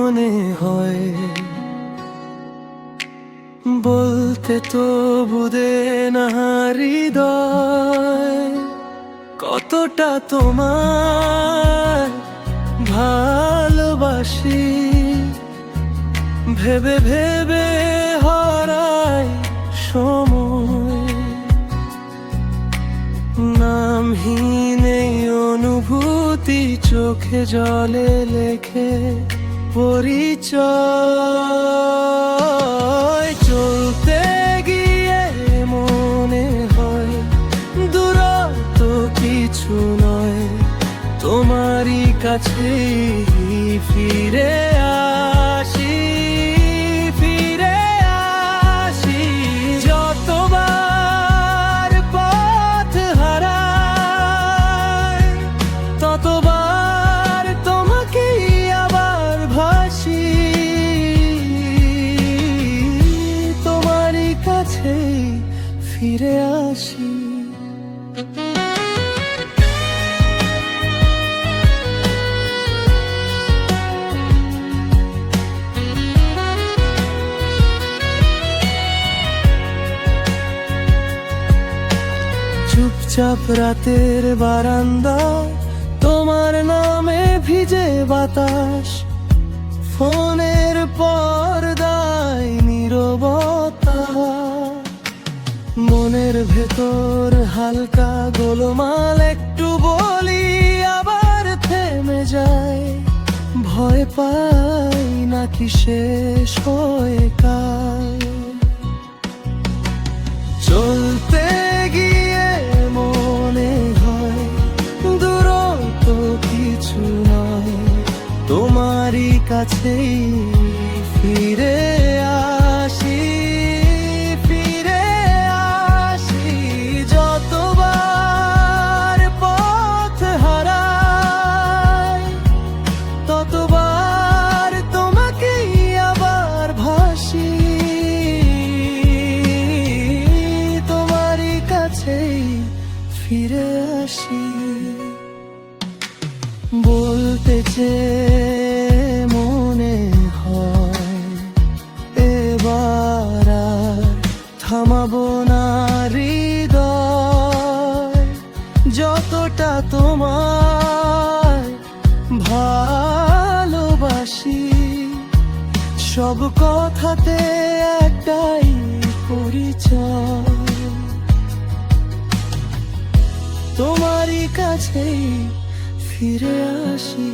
মনে হয় বলতে তো বুঝে না হৃদয় কতটা তোমার ভালোবাসি। ভেবে ভেবে হারাই সময়, নামহীন এই অনুভূতি চোখে জলে লেখে পরিচয়। চলতে গিয়ে মনে হয় দূরত্ব কিছু নয়, তোমারই কাছে ফিরে আসি, ফিরে আসি। যতবার পথ হারাই ততবার তোমাকে আবার ভাসি, তোমারই কাছে ফিরে আসি। চুপচাপ রাতের বারান্দা, তোমার নামে ভিজে বাতাস, ফোনের পর্দায় নীরবতা, মনের ভেতর হালকা গোলমাল। একটু বলি আবার থেমে যায়, ভয় পাই নাকি শেষ হয়ে কাল। চলতে গিয়ে মনে হয় দূরত্ব কিছু নয়, তোমারই কাছেই ফিরে আসি, ফিরে আসি। যতবার পথ হারাই ততবার তোমাকেই আবার ভাসি, ফিরে আসি। বলতে চেয়ে মনে হয় এবার আর থামাবো না হৃদয়, যতটা তোমায় ভালোবাসি। সব কথাতে একটাই পরিচয়, তোমারই কাছেই ফিরে আসি।